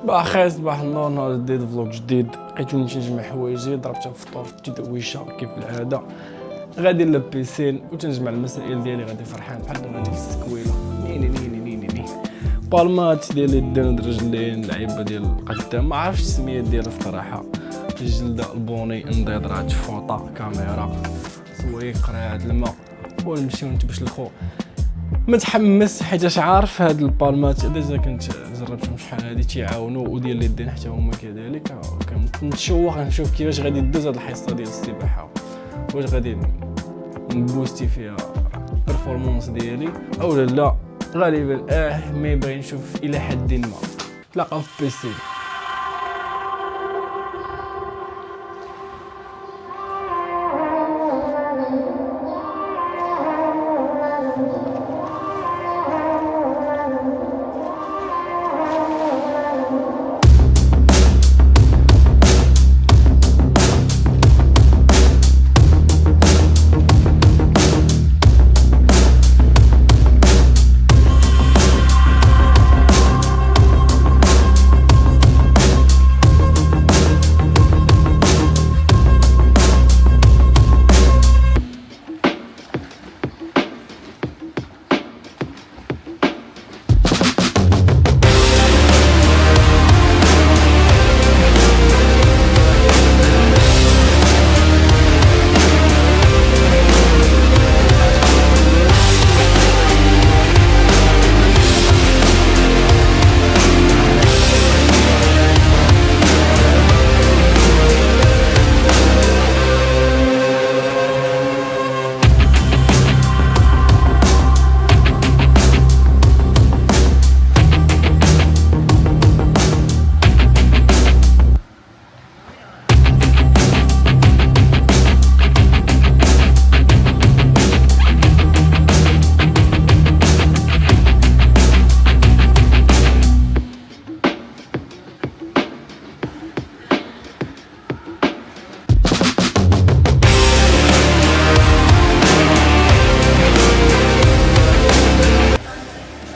باخي صباح النور، نهار جديد، فلوق جديد. لقيتوني تنجمع حوايجي، ضربت الفطور في التدويشه كيف العاده، غادي للبيسين وتنجمع المسائل ديالي، غادي فرحان بحال غادي للسكويله. نيني نيني نيني نيني بالمات ديال اليدين الرجلين، لعيبه ديال القدام، ما عرفتش السميات ديالها الصراحه. الجلده البوني انضيضرات فوطه كاميرا سويق قراعه الماء، ونمشيو نتبش الخو. متحمس حيت عارف هاد البالمات ديجا كنت جربتهم شحال هادي تيعاونوا، وديال اليدين حتى هما كذلك. كنتشوق نشوف كيفاش غادي دوز هاد الحصه ديال السباحه، واش غادي نبوستي فيها البرفورمانس ديالي او لا. غالبا ما باغي نشوف الى حد ما. تلاقاو في بيسين.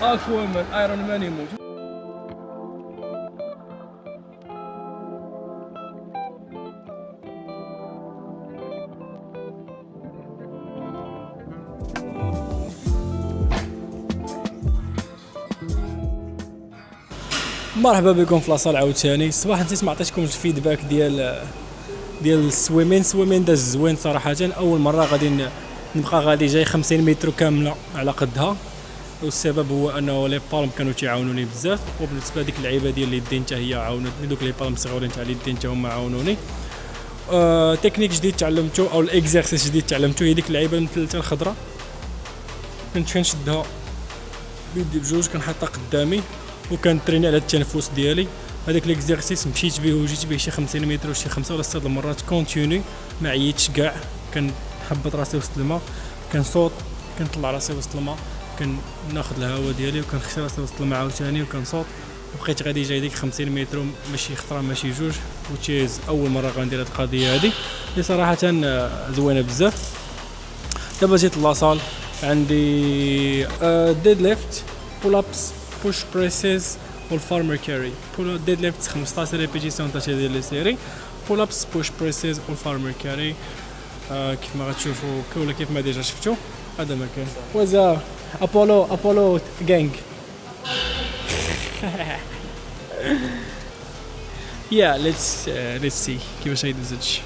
اكوامان ايرون مان يموت. مرحبا بكم في لاصال عاوتاني. الصباح نسيت ما عطيتكمش الفيدباك ديال السويمين داز زوين صراحه. اول مره غادي نبقى غادي جاي 50 متر كامله على قدها، والسبب هو انه لي بالم كانوا تيعاونوني بزاف، وبالنسبه لديك اللعيبه ديال اليدين حتى هي عاونتني، دوك لي بالم صغيورين تاع اليدين حتى هما عاونوني. تكنيك جديد تعلمته او الاكزرسيس جديد تعلمته هي ديك اللعيبه المثلثه الخضراء. كنت كنشدها بيدي بجوج، كنحطها قدامي وكنتريني على التنفس ديالي. هذاك الاكزرسيس مشيت به وجيت به شي 50 متر وشي 5 ولا 6 المرات كونتيني، ما عييتش كاع. كنحبط راسي وسط الماء، كنصوت، كنطلع راسي وسط الماء، كناخذ الهواء ديالي وكنخشى راسي وسط الماء عاوتاني وكنصوت. بقيت غادي جاي ديك 50 متر، ماشي خطره ماشي جوج، وتشيز اول مره غندير هاد القضيه هادي اللي صراحه زوينه بزاف. دابا جيت لاصال، عندي ديد ليفت، بول ابس، بوش بريسز والفارمر كاري. ديد ليفت 15 ريبيتيسيون تاع ديال لي سيري، بول ابس، بوش بريسز والفارمر كاري. كيف ما غتشوفوا ولا كيف ما ديجا شفتوا هذا ما كان. وزا ابولو جانج. يا ليتس سي كيفاش غيدوز هادشي.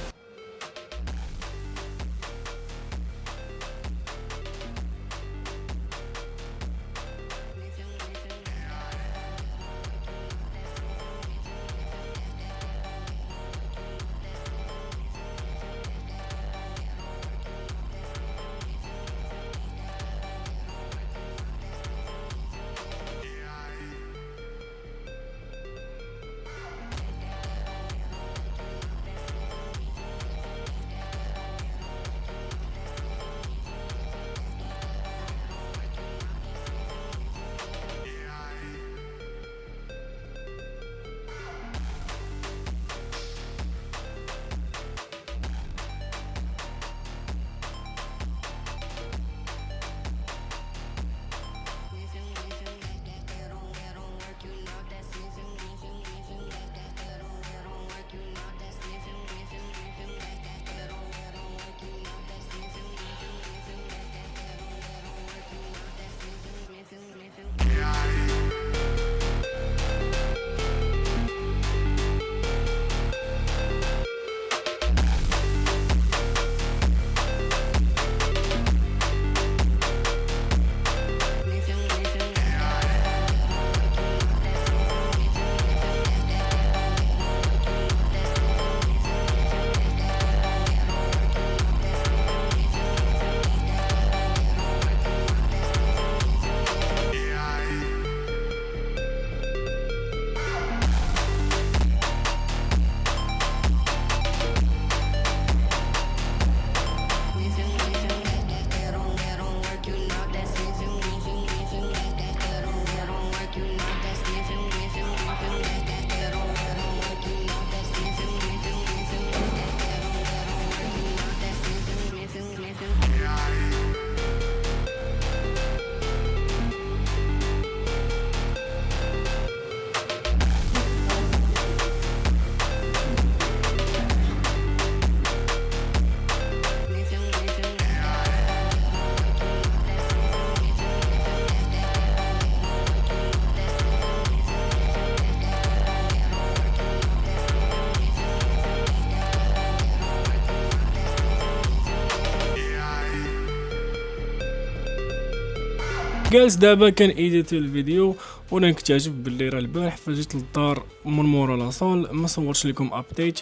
جالس دابا كان ايديتي الفيديو وانا نكتشف باللي راه البارح فجيت للدار من مورا لاصال ما صورتش لكم ابديت،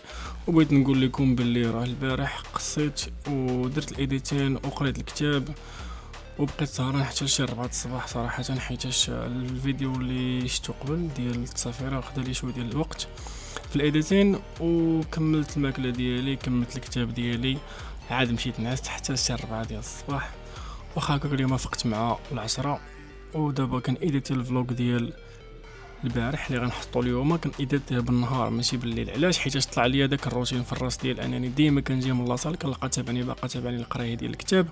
وبغيت نقول لكم باللي راه البارح قصيت ودرت الايديتين وقريت الكتاب وبقيت سهران حتى لشي 4 الصباح صراحه، حيتاش الفيديو اللي شفتو قبل ديال التصافيره خدا لي شويه ديال الوقت في الايديتين، وكملت الماكله ديالي كملت الكتاب ديالي عاد مشيت نعست حتى لشي 4 ديال الصباح، واخا هكاك اليوم فقت مع العشرة. ودابا كان ايديتي الفلوق ديال البارح اللي غنحطو اليوم، كان ايديتيه بالنهار ماشي بالليل. علاش؟ حيت طلع ليا داك الروتين في الراس ديال انني ديما كنجي من لاصال كنلقى تابعني باقا تابعني القرايه ديال الكتاب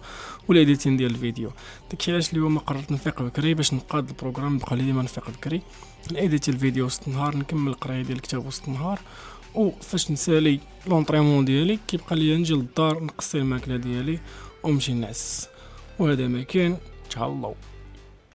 والايديتين ديال الفيديو. داكشي علاش اليوم قررت نفيق بكري باش نقاد البروغرام، بقى لي ديما نفيق بكري الايديتي الفيديو وسط النهار، نكمل القرايه ديال الكتاب وسط النهار، وفاش نسالي لونطريمون ديالي كيبقى ليا نجي للدار نقصي الماكله ديالي ونمشي نعس. وهذا ما كان. تهلاو.